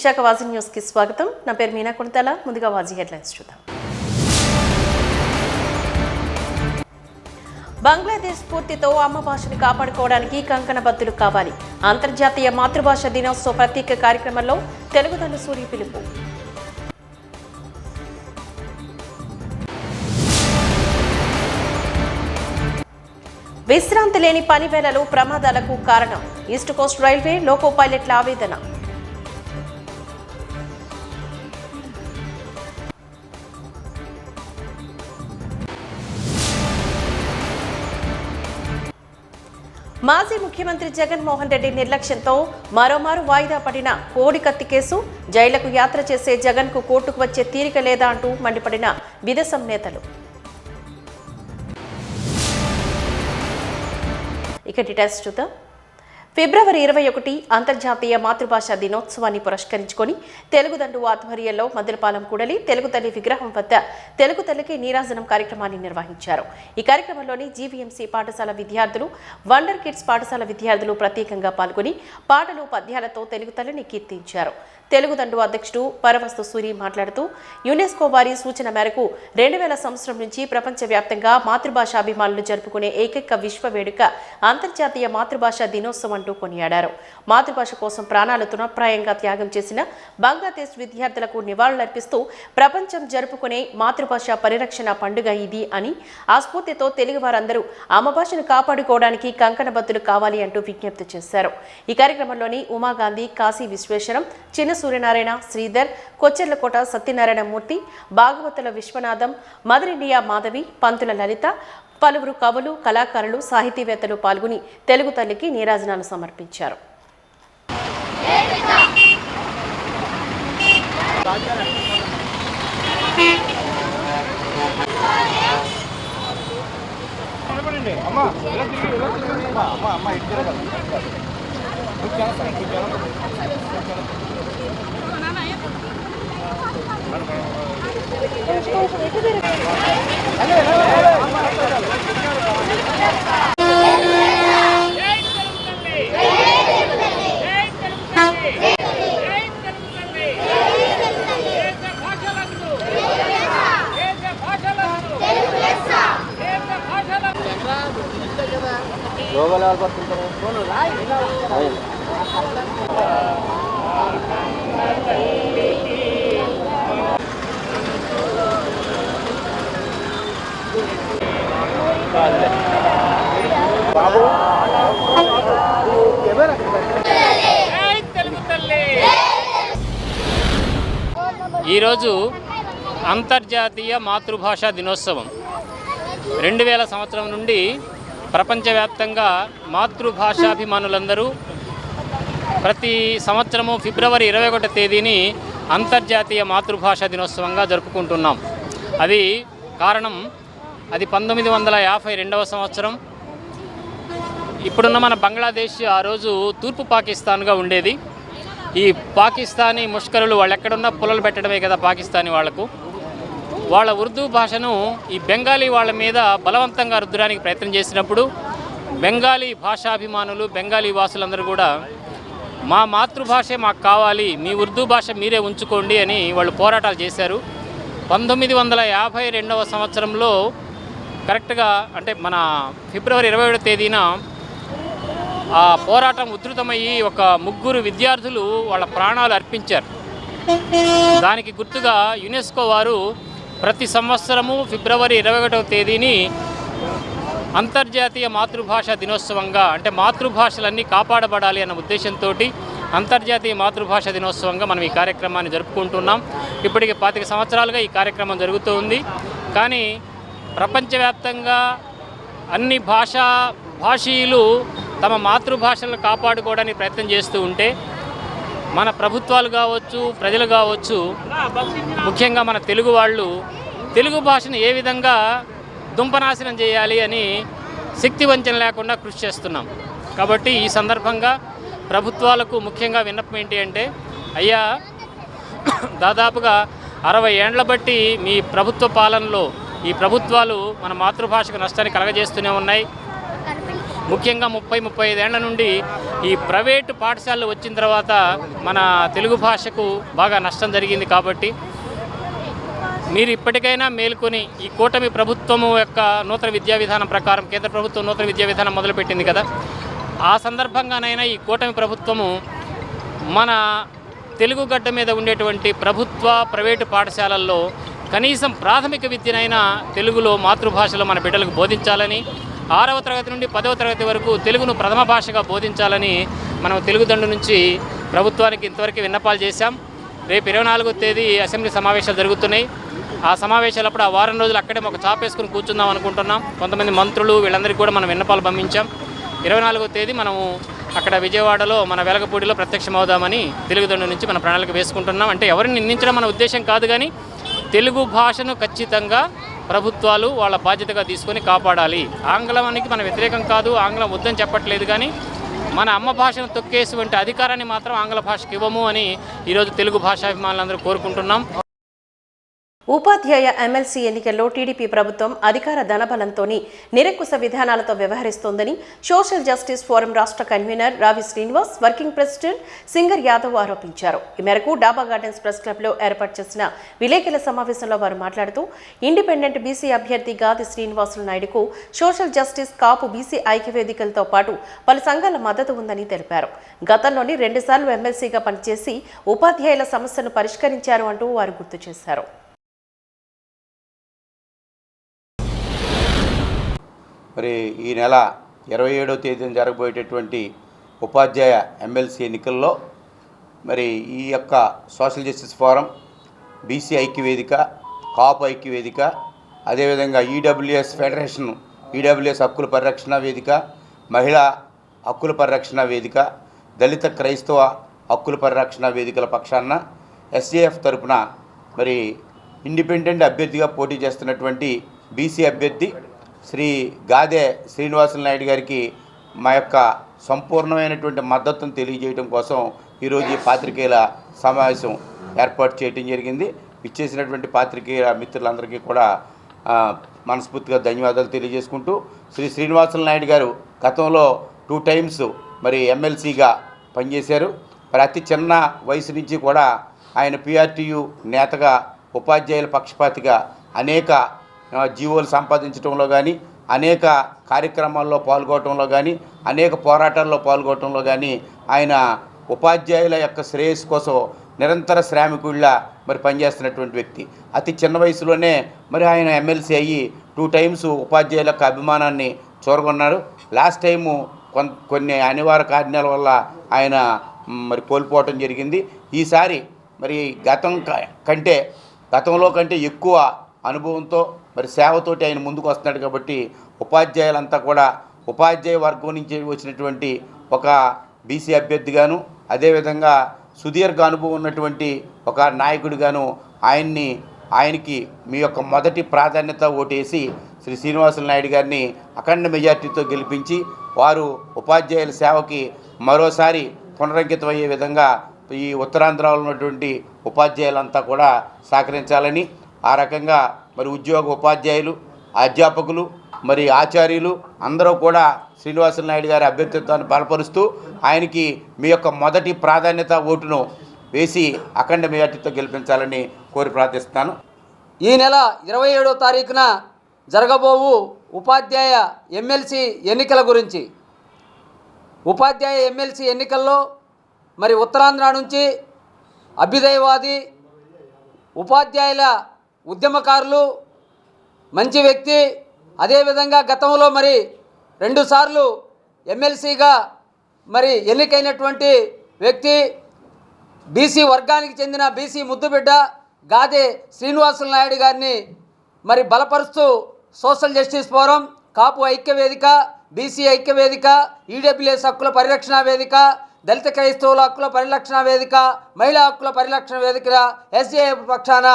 Visakha వాజీ news కి స్వాగతం. నా పేరు మీనా కొణితాల. ముందుగా వాజీ హెడ్లైన్స్ చూద్దాం. బంగ్లాదేశ్ స్ఫూర్తితో అమ్మ భాషను కాపాడుకోవడానికి కంకణబద్దులు కావాలి. అంతర్జాతీయ మాతృభాష దినోత్సవ ప్రత్యేక కార్యక్రమంలో తెలుగుదల్లు సూరి పిలుపు. విశ్రాంతి లేని పని వేళలు ప్రమాదాలకు కారణం. ఈస్ట్ కోస్ట్ రైల్వే లోకో పైలట్ల ఆవేదన. మాజీ ముఖ్యమంత్రి జగన్మోహన్ రెడ్డి నిర్లక్ష్యంతో మరోమారు వాయిదా పడిన కోడికత్తి కేసు. జైళ్లకు యాత్ర చేసే జగన్కు కోర్టుకు వచ్చే తీరిక లేదా అంటూ మండిపడిన విదేశం నేతలు. ఇక డీటెయిల్స్ చూద్దాం. ఫిబ్రవరి 21 అంతర్జాతీయ మాతృభాషా దినోత్సవాన్ని పురస్కరించుకొని తెలుగుదండు ఆధ్వర్యంలో మద్దిలపాలెం కూడలి తెలుగు తల్లి విగ్రహం వద్ద తెలుగు తల్లికి నీరాజనం కార్యక్రమాన్ని నిర్వహించారు. ఈ కార్యక్రమంలోని జీవీఎంసీ పాఠశాల విద్యార్థులు, వండర్ కిడ్స్ పాఠశాల విద్యార్థులు ప్రత్యేకంగా పాల్గొని పాటలు పద్యాలతో తెలుగు తల్లిని కీర్తించారు. తెలుగుదండు అధ్యక్షుడు పరవస్తు సూరి మాట్లాడుతూ యునెస్కో వారి సూచన మేరకు 2000 సంవత్సరం నుంచి ప్రపంచవ్యాప్తంగా మాతృభాషాభిమానులు జరుపుకునే ఏకైక విశ్వ వేడుక అంతర్జాతీయ మాతృభాషా దినోత్సవం అంటూ కొనియాడారు. మాతృభాష కోసం ప్రాణాలు తృణప్రాయంగా త్యాగం చేసిన బంగ్లాదేశ్ విద్యార్థులకు నివాళులర్పిస్తూ ప్రపంచం జరుపుకునే మాతృభాష పరిరక్షణ పండుగ ఇది అని, ఆ స్ఫూర్తితో తెలుగు వారందరూ అమ్మ భాషను కాపాడుకోవడానికి కంకణబద్దులు కావాలి అంటూ విజ్ఞప్తి చేశారు. ఈ కార్యక్రమంలోని ఉమాగాంధీ, కాశీ విశ్వేశ్వరం, చిన్న సూర్యనారాయణ, శ్రీధర్, కొచ్చెర్లకోట సత్యనారాయణ మూర్తి, భాగవతుల విశ్వనాథం, మదర్ ఇండియా మాధవి, పంతుల లలిత, పలువురు కవులు, కళాకారులు, సాహితీవేత్తలు పాల్గొని తెలుగు తల్లికి నీరాజనాలు సమర్పించారు. ఈరోజు అంతర్జాతీయ మాతృభాషా దినోత్సవం. 2000 సంవత్సరం నుండి ప్రపంచవ్యాప్తంగా మాతృభాషాభిమానులందరూ ప్రతి సంవత్సరము ఫిబ్రవరి 21 తేదీని అంతర్జాతీయ మాతృభాషా దినోత్సవంగా జరుపుకుంటున్నాం. అది కారణం, అది 1952వ సంవత్సరం. ఇప్పుడున్న మన బంగ్లాదేశ్ ఆ రోజు తూర్పు పాకిస్తాన్గా ఉండేది. ఈ పాకిస్తానీ ముష్కరులు వాళ్ళు ఎక్కడున్నా పుల్లలు పెట్టడమే కదా పాకిస్తానీ వాళ్లకు. వాళ్ళ ఉర్దూ భాషను ఈ బెంగాలీ వాళ్ళ మీద బలవంతంగా రుద్దడానికి ప్రయత్నం చేసినప్పుడు బెంగాలీ భాషాభిమానులు, బెంగాలీ వాసులందరూ కూడా మా మాతృభాషే మాకు కావాలి, మీ ఉర్దూ భాష మీరే ఉంచుకోండి అని వాళ్ళు పోరాటాలు చేశారు. 1952వ సంవత్సరంలో కరెక్ట్గా అంటే మన ఫిబ్రవరి 27వ తేదీన ఆ పోరాటం ఉధృతమయ్యి ఒక 3 విద్యార్థులు వాళ్ళ ప్రాణాలు అర్పించారు. దానికి గుర్తుగా యునెస్కో వారు ప్రతి సంవత్సరము ఫిబ్రవరి 21వ తేదీని అంతర్జాతీయ మాతృభాషా దినోత్సవంగా, అంటే మాతృభాషలన్నీ కాపాడబడాలి అన్న ఉద్దేశంతో అంతర్జాతీయ మాతృభాషా దినోత్సవంగా మనం ఈ కార్యక్రమాన్ని జరుపుకుంటున్నాం. ఇప్పటికి 25 సంవత్సరాలుగా ఈ కార్యక్రమం జరుగుతూ ఉంది. కానీ ప్రపంచవ్యాప్తంగా అన్ని భాషీయులు తమ మాతృభాషలను కాపాడుకోవడానికి ప్రయత్నం చేస్తూ ఉంటే మన ప్రభుత్వాలు కావచ్చు, ప్రజలు కావచ్చు, ముఖ్యంగా మన తెలుగు వాళ్ళు తెలుగు భాషను ఏ విధంగా దుంపనాశనం చేయాలి అని శక్తి వంచన లేకుండా కృషి చేస్తున్నాం. కాబట్టి ఈ సందర్భంగా ప్రభుత్వాలకు ముఖ్యంగా విన్నపం ఏంటి అంటే, అయ్యా దాదాపుగా 60 ఏండ్ల బట్టి మీ ప్రభుత్వ పాలనలో ఈ ప్రభుత్వాలు మన మాతృభాషకు నష్టాన్ని కలగజేస్తూనే ఉన్నాయి. ముఖ్యంగా 30-35 ఏళ్ల నుండి ఈ ప్రైవేటు పాఠశాలలు వచ్చిన తర్వాత మన తెలుగు భాషకు బాగా నష్టం జరిగింది. కాబట్టి మీరు ఇప్పటికైనా మేల్కొని ఈ కూటమి ప్రభుత్వము యొక్క నూతన విద్యా విధానం ప్రకారం కేంద్ర ప్రభుత్వం నూతన విద్యా విధానం మొదలుపెట్టింది కదా, ఆ సందర్భంగానైనా ఈ కూటమి ప్రభుత్వము మన తెలుగు గడ్డ మీద ఉండేటువంటి ప్రభుత్వ ప్రైవేటు పాఠశాలల్లో కనీసం ప్రాథమిక విద్యనైనా తెలుగులో మాతృభాషలో మన బిడ్డలకు బోధించాలని, 6వ తరగతి నుండి 10వ తరగతి వరకు తెలుగును ప్రథమ భాషగా బోధించాలని మనం తెలుగుదండు నుంచి ప్రభుత్వానికి ఇంతవరకు విన్నపాలు చేశాం. రేపు 24వ తేదీ అసెంబ్లీ సమావేశాలు జరుగుతున్నాయి. ఆ సమావేశాలప్పుడు ఆ వారం రోజులు అక్కడే ఒక చాపేసుకుని కూర్చుందాం అనుకుంటున్నాం. కొంతమంది మంత్రులు వీళ్ళందరికీ కూడా మనం విన్నపాలు పంపించాం. 24వ తేదీ మనము అక్కడ విజయవాడలో మన వెలగపూడిలో ప్రత్యక్షమవుదామని తెలుగుదండు నుంచి మన ప్రణాళిక వేసుకుంటున్నాం. అంటే ఎవరిని నిందించడం మన ఉద్దేశం కాదు, కానీ తెలుగు భాషను ఖచ్చితంగా ప్రభుత్వాలు వాళ్ళ బాధ్యతగా తీసుకొని కాపాడాలి. ఆంగ్లానికి మన వ్యతిరేకం కాదు, ఆంగ్లం వద్దని చెప్పట్లేదు, కానీ మన అమ్మ భాషను తొక్కేటువంటి అధికారాన్ని మాత్రం ఆంగ్ల భాషకి ఇవ్వము అని ఈరోజు తెలుగు భాషాభిమానులందరూ కోరుకుంటున్నాం. ఉపాధ్యాయ ఎమ్మెల్సీ ఎన్నికల్లో టీడీపీ ప్రభుత్వం అధికార ధనబలంతోని నిరంకుశ విధానాలతో వ్యవహరిస్తోందని సోషల్ జస్టిస్ ఫోరం రాష్ట్ర కన్వీనర్ రావి Srinivas, working president singer Yadav ఆరోపించారు. ఈ మేరకు డాబా గార్డెన్స్ ప్రెస్ క్లబ్లో ఏర్పాటు చేసిన విలేకరుల సమావేశంలో వారు మాట్లాడుతూ ఇండిపెండెంట్ బీసీ అభ్యర్థి గాది శ్రీనివాసులు నాయుడుకు సోషల్ జస్టిస్ కాపు బీసీ ఐక్యవేదికలతో పాటు పలు సంఘాల మద్దతు ఉందని తెలిపారు. గతంలోని 2 సార్లు ఎమ్మెల్సీగా పనిచేసి ఉపాధ్యాయుల సమస్యను పరిష్కరించారు అంటూ వారు గుర్తు చేశారు. మరి ఈ నెల 27వ తేదీన జరగబోయేటటువంటి ఉపాధ్యాయ ఎమ్మెల్సీ ఎన్నికల్లో మరి ఈ యొక్క సోషల్ జస్టిస్ ఫోరం, బీసీ ఐక్యవేదిక, కాపు ఐక్యవేదిక, అదేవిధంగా ఈడబ్ల్యూఎస్ ఫెడరేషన్, ఈడబ్ల్యూఎస్ హక్కుల పరిరక్షణ వేదిక, మహిళా హక్కుల పరిరక్షణ వేదిక, దళిత క్రైస్తవ హక్కుల పరిరక్షణ వేదికల పక్షాన ఎస్ఏఎఫ్ తరపున మరి ఇండిపెండెంట్ అభ్యర్థిగా పోటీ చేస్తున్నటువంటి బీసీ అభ్యర్థి శ్రీ గాదె శ్రీనివాసులు నాయుడు గారికి మా యొక్క సంపూర్ణమైనటువంటి మద్దతును తెలియజేయడం కోసం ఈరోజు ఈ పాత్రికేయుల సమావేశం ఏర్పాటు చేయడం జరిగింది. ఇచ్చేసినటువంటి పాత్రికేయుల మిత్రులందరికీ కూడా మనస్ఫూర్తిగా ధన్యవాదాలు తెలియజేసుకుంటూ, శ్రీ శ్రీనివాసులు నాయుడు గారు గతంలో 2 టైమ్స్ మరి ఎమ్మెల్సీగా పనిచేశారు. మరి అతి చిన్న వయసు నుంచి కూడా ఆయన పిఆర్టీయు నేతగా, ఉపాధ్యాయుల పక్షపాతిగా అనేక జీవోలు సంపాదించడంలో కానీ, అనేక కార్యక్రమాల్లో పాల్గొనడంలో కానీ, అనేక పోరాటాల్లో పాల్గొనడంలో కానీ ఆయన ఉపాధ్యాయుల యొక్క శ్రేయస్సు కోసం నిరంతర శ్రామికుళ్ళ మరి పనిచేస్తున్నటువంటి వ్యక్తి. అతి చిన్న వయసులోనే మరి ఆయన ఎమ్మెల్సీ అయ్యి 2 టైమ్స్ ఉపాధ్యాయుల యొక్క అభిమానాన్ని చూరగొన్నారు. లాస్ట్ టైము కొన్ని అనివార్య కారణాల వల్ల ఆయన మరి కోల్పోవటం జరిగింది. ఈసారి మరి గతంలో కంటే ఎక్కువ అనుభవంతో మరి సేవతోటి ఆయన ముందుకు వస్తున్నాడు. కాబట్టి ఉపాధ్యాయులంతా కూడా ఉపాధ్యాయ వర్గం నుంచి వచ్చినటువంటి ఒక బీసీ అభ్యర్థిగాను, అదేవిధంగా సుదీర్ఘ అనుభవం ఉన్నటువంటి ఒక నాయకుడిగాను ఆయనకి మీ యొక్క మొదటి ప్రాధాన్యత ఓటేసి శ్రీ శ్రీనివాసులు నాయుడు గారిని అఖండ మెజార్టీతో గెలిపించి వారు ఉపాధ్యాయుల సేవకి మరోసారి పునరంకితం అయ్యే విధంగా ఈ ఉత్తరాంధ్రలో ఉన్నటువంటి ఉపాధ్యాయులంతా కూడా సహకరించాలని, ఆ రకంగా మరి ఉద్యోగ ఉపాధ్యాయులు, అధ్యాపకులు, మరి ఆచార్యులు అందరూ కూడా శ్రీనివాసులు నాయుడు గారి అభ్యర్థిత్వాన్ని బలపరుస్తూ ఆయనకి మీ యొక్క మొదటి ప్రాధాన్యత ఓటును వేసి అఖండ మెజార్టీతో గెలిపించాలని కోరి ప్రార్థిస్తున్నాను. ఈ నెల 27వ తారీఖున జరగబోవు ఉపాధ్యాయ ఎమ్మెల్సీ ఎన్నికల గురించి, ఉపాధ్యాయ ఎమ్మెల్సీ ఎన్నికల్లో మరి ఉత్తరాంధ్ర నుంచి అభ్యుదయవాది, ఉపాధ్యాయుల ఉద్యమకారులు, మంచి వ్యక్తి, అదేవిధంగా గతంలో మరి 2 సార్లు ఎమ్మెల్సీగా మరి ఎన్నికైనటువంటి వ్యక్తి, బీసీ వర్గానికి చెందిన బీసీ ముద్దుబిడ్డ గాదె శ్రీనివాసులు నాయుడు గారిని మరి బలపరుస్తూ సోషల్ జస్టిస్ ఫోరం, కాపు ఐక్యవేదిక, బీసీ ఐక్యవేదిక, ఈడబ్ల్యూఎస్ హక్కుల పరిరక్షణ వేదిక, దళిత క్రైస్తవుల హక్కుల పరిరక్షణ వేదిక, మహిళా హక్కుల పరిరక్షణ వేదిక, ఎస్ఏఎఫ్ పక్షాన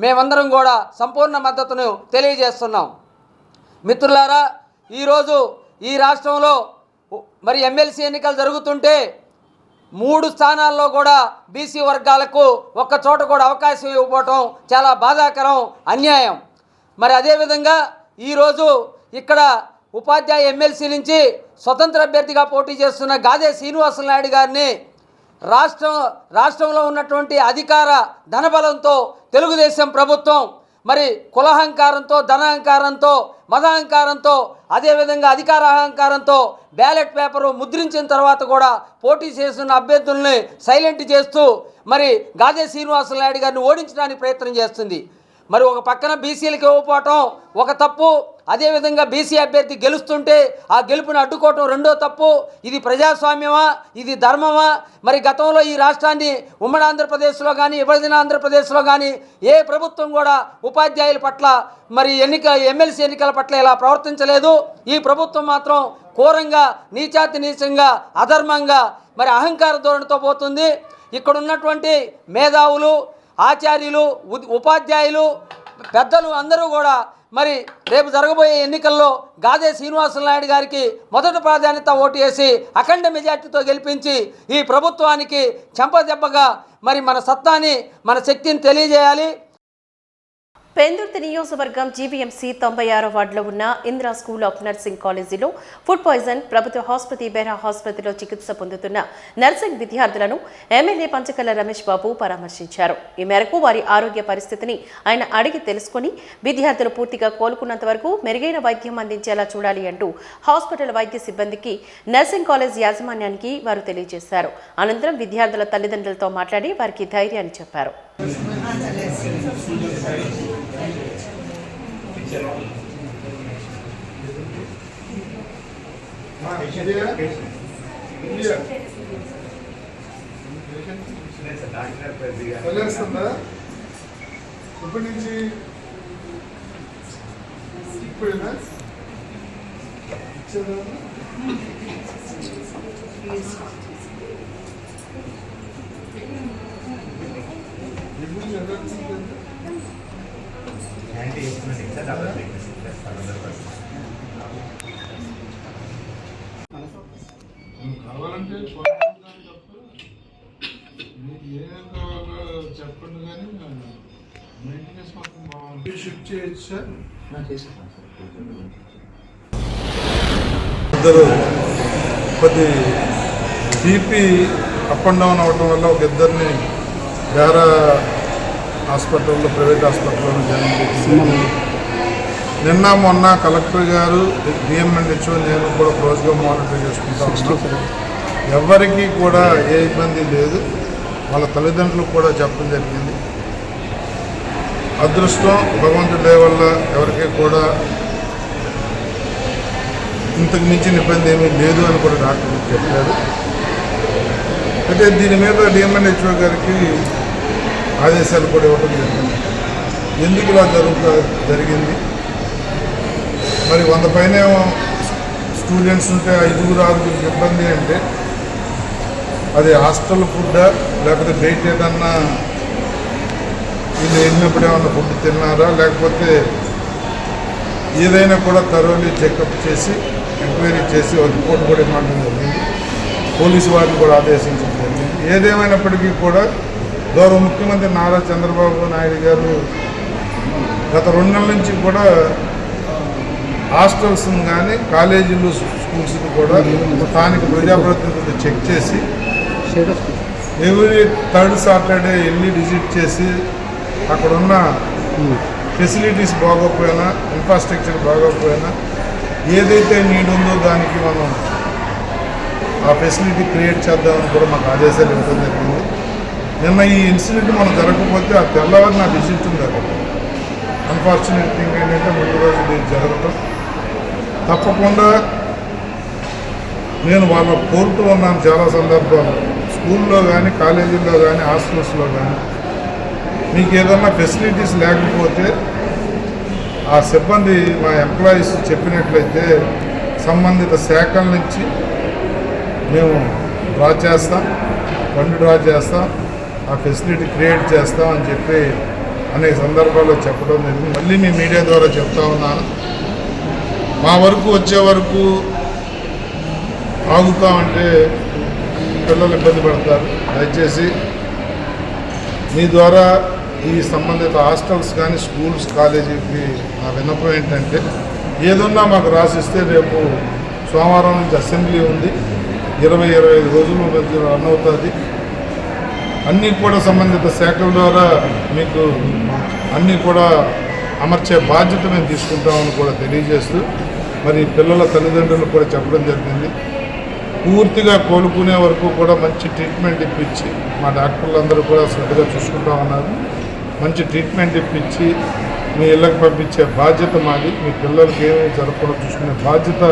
మేమందరం కూడా సంపూర్ణ మద్దతును తెలియజేస్తున్నాం. మిత్రులారా, ఈరోజు ఈ రాష్ట్రంలో మరి ఎమ్మెల్సీ ఎన్నికలు జరుగుతుంటే 3 స్థానాల్లో కూడా బీసీ వర్గాలకు ఒక్క చోట కూడా అవకాశం ఇవ్వకపోవటం చాలా బాధాకరం, అన్యాయం. మరి అదేవిధంగా ఈరోజు ఇక్కడ ఉపాధ్యాయ ఎమ్మెల్సీ నుంచి స్వతంత్ర అభ్యర్థిగా పోటీ చేస్తున్న గాదే శ్రీనివాసులు నాయుడు గారిని రాష్ట్రంలో ఉన్నటువంటి అధికార ధనబలంతో తెలుగుదేశం ప్రభుత్వం మరి కులహంకారంతో, ధనహంకారంతో, మదహంకారంతో, అదేవిధంగా అధికార అహంకారంతో బ్యాలెట్ పేపరు ముద్రించిన తర్వాత కూడా పోటీ చేస్తున్న అభ్యర్థుల్ని సైలెంట్ చేస్తూ మరి గాదే శ్రీనివాసులు నాయుడు గారిని ఓడించడానికి ప్రయత్నం చేస్తుంది. మరి ఒక పక్కన బీసీలకు ఇవ్వకపోవటం ఒక తప్పు, అదేవిధంగా బీసీ అభ్యర్థి గెలుస్తుంటే ఆ గెలుపుని అడ్డుకోవటం రెండో తప్పు. ఇది ప్రజాస్వామ్యమా, ఇది ధర్మమా? మరి గతంలో ఈ రాష్ట్రాన్ని ఉమ్మడి ఆంధ్రప్రదేశ్లో కానీ విభజన ఆంధ్రప్రదేశ్లో కానీ ఏ ప్రభుత్వం కూడా ఉపాధ్యాయుల పట్ల మరి ఎమ్మెల్సీ ఎన్నికల పట్ల ఇలా ప్రవర్తించలేదు. ఈ ప్రభుత్వం మాత్రం ఘోరంగా, నీచాతి నీచంగా, అధర్మంగా మరి అహంకార ధోరణితో పోతుంది. ఇక్కడ ఉన్నటువంటి మేధావులు, ఆచార్యులు, ఉపాధ్యాయులు, పెద్దలు అందరూ కూడా మరి రేపు జరగబోయే ఎన్నికల్లో గాదే శ్రీనివాసులు నాయుడు గారికి మొదటి ప్రాధాన్యత ఓటు వేసి అఖండ మెజార్టీతో గెలిపించి ఈ ప్రభుత్వానికి చెంపదెబ్బగా మరి మన సత్తాని, మన శక్తిని తెలియజేయాలి. పెందుర్తి నియోజకవర్గం జీవీఎంసీ 96వ వార్డులో ఉన్న ఇందిరా స్కూల్ ఆఫ్ నర్సింగ్ కాలేజీలో ఫుడ్ పాయిజన్ ప్రభుత్వ ఆసుపత్రి బెహ్రా ఆసుపత్రిలో చికిత్స పొందుతున్న నర్సింగ్ విద్యార్థులను ఎమ్మెల్యే పంచకల్ల రమేష్ బాబు పరామర్శించారు. ఈ మేరకు వారి ఆరోగ్య పరిస్థితిని ఆయన అడిగి తెలుసుకుని విద్యార్థులు పూర్తిగా కోలుకున్నంత వరకు మెరుగైన వైద్యం అందించేలా చూడాలి అంటూ హాస్పిటల్ వైద్య సిబ్బందికి, నర్సింగ్ కాలేజ్ యాజమాన్యానికి వారు తెలియజేశారు. అనంతరం విద్యార్థుల తల్లిదండ్రులతో మాట్లాడి వారికి ధైర్యాన్ని చెప్పారు. ఇప్పటి నుంచి ఇప్పుడేనా కావాలంటే మీకు ఏం కావాలో చెప్పండి, కానీ మెయింటెనెన్స్ మాత్రం బాగుంది. షిఫ్ట్ చేయొచ్చు సార్. ఇద్దరు కొద్ది బీపీ అప్ అండ్ డౌన్ అవ్వడం వల్ల ఒక ఇద్దరిని వేరే హాస్పిటల్లో, ప్రైవేట్ హాస్పిటల్లో జాయిన్ చేసింది. నిన్న మొన్న కలెక్టర్ గారు, డిఎంఎన్హెచ్ఓ, నేను కూడా క్లోజ్గా మానిటర్ చేసుకుంటా ఉన్నాం. ఎవరికి కూడా ఏ ఇబ్బంది లేదు. వాళ్ళ తల్లిదండ్రులకు కూడా చెప్పడం జరిగింది. అదృష్టం, భగవంతుడి దయ వల్ల ఎవరికి కూడా ఇంతకు మించిన ఇబ్బంది ఏమీ లేదు అని కూడా డాక్టర్ చెప్పారు. అయితే దీని మీద డిఎంఎన్హెచ్ఓ గారికి ఆదేశాలు కూడా ఇవ్వడం జరిగింది. ఎందుకు ఇలా జరిగింది? మరి 100 పైన స్టూడెంట్స్ ఉంటే 5-6 ఇబ్బంది అంటే అది హాస్టల్ ఫుడ్డా, లేకపోతే బయట ఏదన్నా వీళ్ళు వెళ్ళినప్పుడు ఏమన్నా ఫుడ్ తిన్నారా, లేకపోతే ఏదైనా కూడా థరోలీ చెకప్ చేసి ఎంక్వైరీ చేసి రిపోర్ట్ కూడా ఇవ్వడం జరిగింది. పోలీసు వారిని కూడా ఆదేశించడం జరిగింది. ఏదేమైనప్పటికీ కూడా గౌరవ ముఖ్యమంత్రి నారా చంద్రబాబు నాయుడు గారు గత 2 నెలల నుంచి కూడా హాస్టల్స్ని కానీ, కాలేజీలు, స్కూల్స్ని కూడా స్థానిక ప్రజాప్రతినిధులు చెక్ చేసి ఎవ్రీ 3rd సాటర్డే వెళ్ళి విజిట్ చేసి అక్కడున్న ఫెసిలిటీస్ బాగోకపోయినా, ఇన్ఫ్రాస్ట్రక్చర్ బాగోకపోయినా ఏదైతే నీడ్ ఉందో దానికి మనం ఆ ఫెసిలిటీ క్రియేట్ చేద్దామని కూడా మాకు ఆదేశాలు ఇవ్వడం జరిగింది. నిన్న ఈ ఇన్సిడెంట్ మనం జరగకపోతే ఆ తెల్లవారు నా విజిట్ ఉంది అక్కడ. అన్ఫార్చునేట్ థింగ్ ఏంటంటే ముందు రోజు దీన్ని జరగటం. తప్పకుండా నేను వాళ్ళ కోరుతూ ఉన్నాను చాలా సందర్భాలు. స్కూల్లో కానీ, కాలేజీల్లో కానీ, హాస్టల్స్లో కానీ మీకు ఏదన్నా ఫెసిలిటీస్ లేకపోతే ఆ సిబ్బంది, మా ఎంప్లాయీస్ చెప్పినట్లయితే సంబంధిత శాఖల నుంచి మేము డ్రా చేస్తాం, ఫండ్ డ్రా చేస్తాం, ఆ ఫెసిలిటీ క్రియేట్ చేస్తాం అని చెప్పి అనేక సందర్భాల్లో చెప్పడం జరిగింది. మళ్ళీ మీ మీడియా ద్వారా చెప్తా ఉన్నాను, మా వరకు వచ్చే వరకు ఆగుతామంటే పిల్లలు ఇబ్బంది పడతారు. దయచేసి మీ ద్వారా ఈ సంబంధిత హాస్టల్స్ కానీ, స్కూల్స్, కాలేజీకి నా విన్నపం ఏంటంటే ఏదన్నా మాకు రాసిస్తే రేపు సోమవారం నుంచి అసెంబ్లీ ఉంది, 20-25 రోజుల మధ్య రన్ అవుతుంది. అన్నీ కూడా సంబంధిత శాఖల ద్వారా మీకు అన్నీ కూడా అమర్చే బాధ్యత మేము తీసుకుంటామని కూడా తెలియజేస్తూ, మరి పిల్లల తల్లిదండ్రులు కూడా చెప్పడం జరిగింది. పూర్తిగా కోలుకునే వరకు కూడా మంచి ట్రీట్మెంట్ ఇప్పించి, మా డాక్టర్లందరూ కూడా శ్రద్ధగా చూసుకుంటా ఉన్నారు. మంచి ట్రీట్మెంట్ ఇప్పించి మీ ఇళ్ళకి పంపించే బాధ్యత మాది. మీ పిల్లలకి ఏమేమి జరగకుండా చూసుకునే బాధ్యత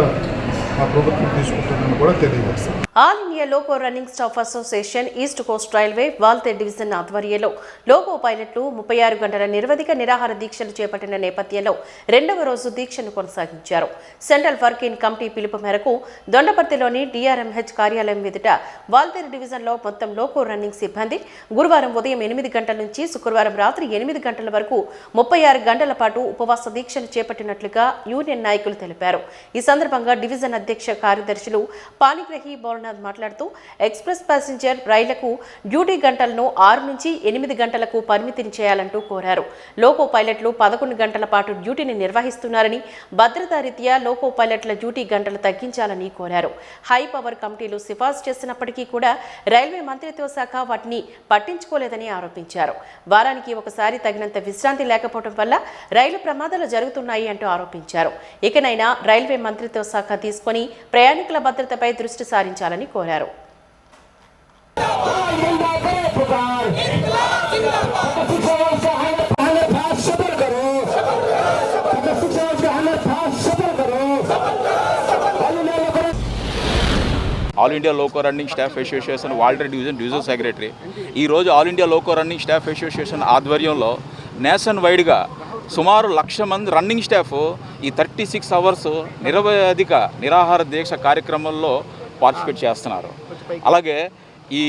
మా ప్రభుత్వం తీసుకుంటుందని కూడా తెలియజేస్తాం. All India loco running staff association east coast railway Waltair division ఆధ్వర్యంలో లోకో పైలట్లు 36 గంటల నిరవధిక నిరాహార దీక్షలు చేపట్టిన నేపథ్యంలో 2వ రోజు దీక్షను కొనసాగించారు. సెంట్రల్ వర్కింగ్ కమిటీ పిలుపు మేరకు దొండపర్తిలోని డిఆర్ఎంహెచ్ కార్యాలయం ఎదుట వాల్తేర్ డివిజన్లో మొత్తం లోకో రన్నింగ్ సిబ్బంది గురువారం ఉదయం 8 గంటల నుంచి శుక్రవారం రాత్రి 8 గంటల వరకు 36 గంటల పాటు ఉపవాస దీక్షలు చేపట్టినట్లుగా యూనియన్ నాయకులు తెలిపారు. ఈ సందర్భంగా డివిజన్ అధ్యక్ష కార్యదర్శులు పానిగ్రహి బోర్నాథ్ మాట్లాడుతూ ఎక్స్ప్రెస్ ప్యాసింజర్ రైళ్లకు డ్యూటీ గంటలను 6 నుంచి 8 గంటలకు పరిమితిని చేయాలంటూ కోరారు. లోకో పైలట్లు 11 గంటల పాటు డ్యూటీని నిర్వహిస్తున్నారని, భద్రతా రీత్యా లోకో పైలట్ల డ్యూటీ గంటలు తగ్గించాలని కోరారు. హై పవర్ కమిటీలు సిఫార్సు చేసినప్పటికీ కూడా రైల్వే మంత్రిత్వ శాఖ వాటిని పట్టించుకోలేదని ఆరోపించారు. వారానికి ఒకసారి తగినంత విశ్రాంతి లేకపోవడం వల్ల రైలు ప్రమాదాలు జరుగుతున్నాయి అంటూ ఆరోపించారు. ఇకనైనా రైల్వే మంత్రిత్వ శాఖ తీసుకొని ప్రయాణికుల భద్రతపై దృష్టి సారించాలని కోరారు. All India loco running staff association Waltair division secretary. ఈరోజు all India loco running staff association ఆధ్వర్యంలో నేషన్ వైడ్గా సుమారు 1,00,000 మంది రన్నింగ్ స్టాఫ్ ఈ 36 అవర్స్ నిరవధిక నిరాహార దీక్ష కార్యక్రమంలో పార్టిసిపేట్ చేస్తున్నారు. అలాగే ఈ